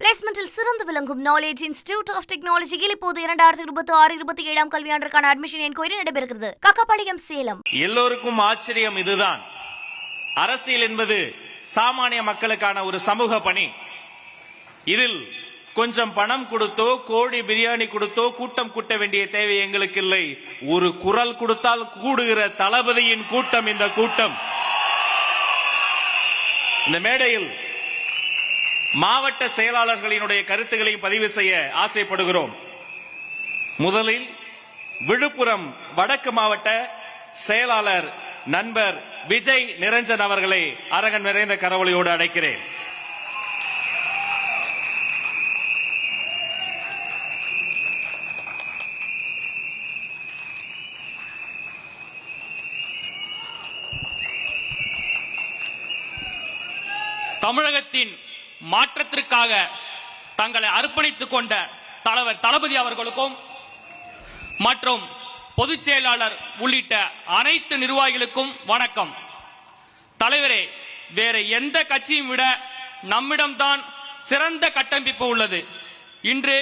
பிளேஸ்மெண்டில் சிறந்து விளங்கும் knowledge institute of டெக்னாலஜியில் இப்போது 2026-27 கல்வியாண்டிற்கான அட்மிஷன் என்கொயரி நடைபெறுகிறது. கக்கபாளையம், சேலம். எல்லோருக்கும் ஆச்சரியம் இதுதான். அரசியல் என்பது சாமானிய மக்களுக்கான ஒரு சமூக பணி. இதில் கொஞ்சம் பணம் கொடுத்தோ கோழி பிரியாணி கொடுத்தோ கூட்டம் கூட்ட வேண்டிய தேவை எங்களுக்கு இல்லை. ஒரு குரல் கொடுத்தால் கூடுகிற தளபதியின் கூட்டம் இந்த கூட்டம். இந்த மேடையில் மாவட்ட செயலாளர்களினுடைய கருத்துக்களை பதிவு செய்ய ஆசைப்படுகிறோம். முதலில் விழுப்புரம் வடக்கு மாவட்ட செயலாளர் நண்பர் விஜய் நிரஞ்சன் அவர்களை அரங்கன் நிறைந்த கரவொலியோடு அழைக்கிறேன். தமிழகத்தின் மாற்றத்திற்காக தங்களை அர்ப்பணித்துக் கொண்ட தலைவர் தளபதி அவர்களுக்கும் மற்றும் பொதுச் செயலாளர் உள்ளிட்ட அனைத்து நிர்வாகிகளுக்கும் வணக்கம். தலைவரே, வேற எந்த கட்சியும் விட நம்மிடம்தான் சிறந்த கட்டமைப்பு உள்ளது. இன்று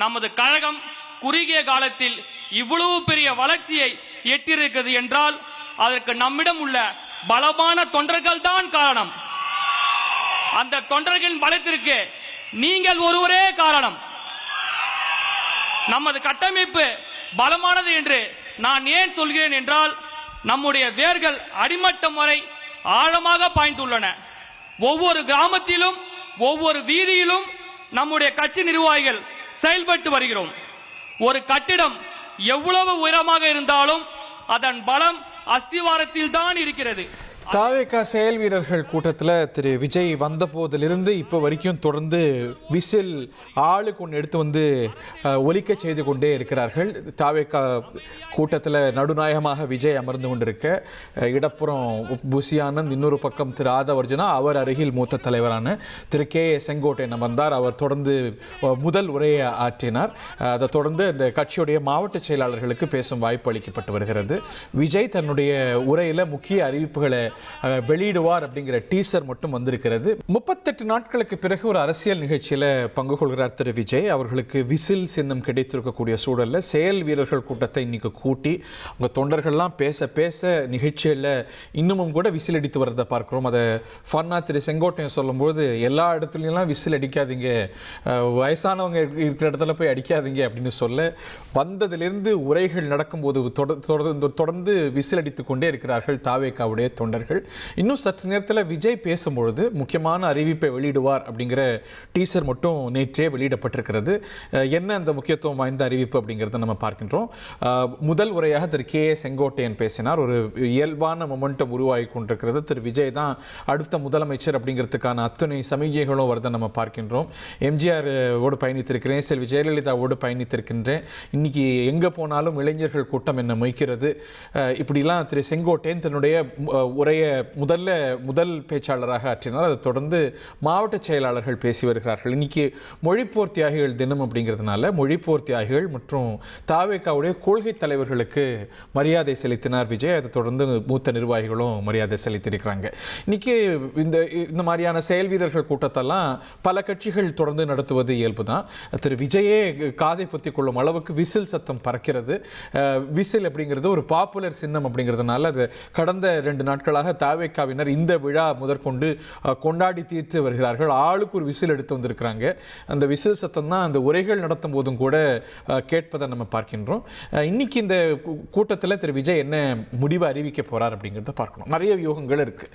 நமது கழகம் குறுகிய காலத்தில் இவ்வளவு பெரிய வளர்ச்சியை எட்டியிருக்கிறது என்றால் அதற்கு நம்மிடம் உள்ள பலமான தொண்டர்கள் தான் காரணம். அந்த தொண்டர்களின் பலத்திற்கு நீங்கள் ஒருவரே காரணம். நமது கட்டமைப்பு பலமானது என்று நான் ஏன் சொல்கிறேன் என்றால், நம்முடைய வேர்கள் அடிமட்டம் வரை ஆழமாக பாய்ந்துள்ளன. ஒவ்வொரு கிராமத்திலும் ஒவ்வொரு வீதியிலும் நம்முடைய கட்சி நிர்வாகிகள் செயல்பட்டு வருகிறோம். ஒரு கட்டிடம் எவ்வளவு உயரமாக இருந்தாலும் அதன் பலம் அஸ்திவாரத்தில் தான் இருக்கிறது. தாவேகா செயல் வீரர்கள் கூட்டத்தில் திரு விஜய் வந்த போதிலிருந்து இப்போ வரைக்கும் தொடர்ந்து விசில் ஆளுக்கு ஒன்று எடுத்து வந்து ஒலிக்க செய்து கொண்டே இருக்கிறார்கள். தாவேகா கூட்டத்தில் நடுநாயகமாக விஜய் அமர்ந்து கொண்டிருக்க, இடப்புறம் புசி ஆனந்த், இன்னொரு பக்கம் திரு ஆதவர்ஜனா, அவர் அருகில் மூத்த தலைவரான திரு கே செங்கோட்டையன் அமர்ந்தார். அவர் தொடர்ந்து முதல் உரையை ஆற்றினார். அதை தொடர்ந்து இந்த கட்சியுடைய மாவட்ட செயலாளர்களுக்கு பேசும் வாய்ப்பு அளிக்கப்பட்டு வருகிறது. விஜய் தன்னுடைய உரையில் முக்கிய அறிவிப்புகளை வெளியிடுவார் அப்படிங்கிற டீசர் மட்டும் வந்திருக்கிறது. 38 நாட்களுக்கு பிறகு ஒரு அரசியல் நிகழ்ச்சியில் பங்கு கொள்கிறார் திரு விஜய். அவர்களுக்கு விசில் சின்னம் கிடைத்திருக்கக்கூடிய சூழலில் செயல் வீரர்கள் கூட்டத்தை இன்னைக்கு கூட்டி அவங்க தொண்டர்கள்லாம் பேச பேச நிகழ்ச்சியில் இன்னமும் கூட விசில் அடித்து வரதை பார்க்கிறோம். அதை ஃபன்னா திரு செங்கோட்டையன் சொல்லும்போது, எல்லா இடத்துலையும் விசில் அடிக்காதீங்க, வயசானவங்க இருக்கிற இடத்துல போய் அடிக்காதீங்க அப்படின்னு சொல்ல, வந்ததிலிருந்து உரைகள் நடக்கும்போது தொடர்ந்து விசில் அடித்து கொண்டே இருக்கிறார்கள் தாவேகாவுடைய தொண்டர்கள். இன்னும் சற்று நேரத்தில் விஜய் பேசும்பொழுது முக்கியமான அறிவிப்பை வெளியிடுவார் அப்படிங்கிற டீசர் மட்டும் நேற்றே வெளியிடப்பட்டிருக்கிறது. என்ன அந்த முக்கியத்துவம் வாய்ந்த அறிவிப்பு அப்படிங்கிறத நம்ம பார்க்கின்றோம். முதல் உரையாக திரு கே செங்கோட்டையன் பேசினார். ஒரு இயல்பான மொமெண்டம் உருவாகி கொண்டிருக்கிறது. திரு விஜய் தான் அடுத்த முதலமைச்சர் அப்படிங்கிறதுக்கான அத்தனை சமிகைகளும் வருதை நம்ம பார்க்கின்றோம். எம்ஜிஆர் ஓடு பயணித்திருக்கிறேன், செல்வி ஜெயலலிதாவோடு பயணித்திருக்கின்றேன், இன்னைக்கு எங்கே போனாலும் இளைஞர்கள் கூட்டம் என்ன மொய்க்கிறது, இப்படிலாம் திரு செங்கோட்டையன் தன்னுடைய உரைய முதல் பேச்சாளராக ஆற்றினார். அதை தொடர்ந்து மாவட்ட செயலாளர்கள் பேசி வருகிறார்கள். இன்னைக்கு மொழிப்போர் தியாகிகள் தினம் அப்படிங்கிறதுனால மொழிப்போர் தியாகிகள் மற்றும் தாவேகாவுடைய கொள்கை தலைவர்களுக்கு மரியாதை செலுத்தினார் விஜய். அதை தொடர்ந்து மூத்த நிர்வாகிகளும் மரியாதை செலுத்தியிருக்கிறாங்க. இன்னைக்கு இந்த மாதிரியான செயல் வீரர்கள் கூட்டத்தெல்லாம் பல கட்சிகள் தொடர்ந்து நடத்துவது இயல்பு தான். திரு விஜயே காதை பொத்திக் கொள்ளும் அளவுக்கு விசில் சத்தம் பறக்கிறது. விசில் அப்படிங்கிறது ஒரு பாப்புலர் சின்னம் அப்படிங்கிறதுனால அது கடந்த 2 நாட்களாக தாவேகாவினர் இந்த விழா முதற்கொண்டு கொண்டாடி தீர்த்து வருகிறார்கள். ஆளுக்கு ஒரு விசில் எடுத்து வந்திருக்கிறாங்க. அந்த விசில் சத்தம் தான் அந்த உரைகள் நடத்தும் போதும் கூட கேட்பதை நம்ம பார்க்கின்றோம். இன்னைக்கு இந்த கூட்டத்தில் திரு விஜய் என்ன முடிவு அறிவிக்க போறார் அப்படிங்கிறத பார்க்கணும். நிறைய வியூகங்கள் இருக்கு.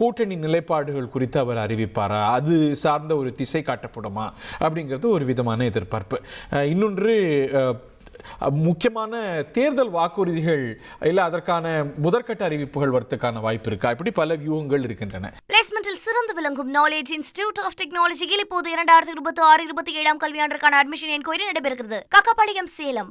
கூட்டணி நிலைப்பாடுகள் குறித்து அவர் அறிவிப்பாரா, அது சார்ந்த ஒரு திசை காட்டப்படுமா அப்படிங்கிறது ஒரு விதமான எதிர்பார்ப்பு. இன்னொன்று, முக்கியமான தேர்தல் வாக்குறுதிகள் இல்லை அதற்கான முதற்கட்ட அறிவிப்புகள் வரதுக்கான வாய்ப்பு இருக்கா, இப்படி பல வியூகங்கள் இருக்கின்றன. பிளேஸ்மெண்டில் சிறந்து விளங்கும் நாலேஜ் இன்ஸ்டிடியூட் ஆஃப் டெக்னாலஜியில் இப்போது 2026-27 கல்வியாண்டிற்கான அட்மிஷன் என்கொயரி நடைபெறுகிறது. கக்கபாளையம், சேலம்.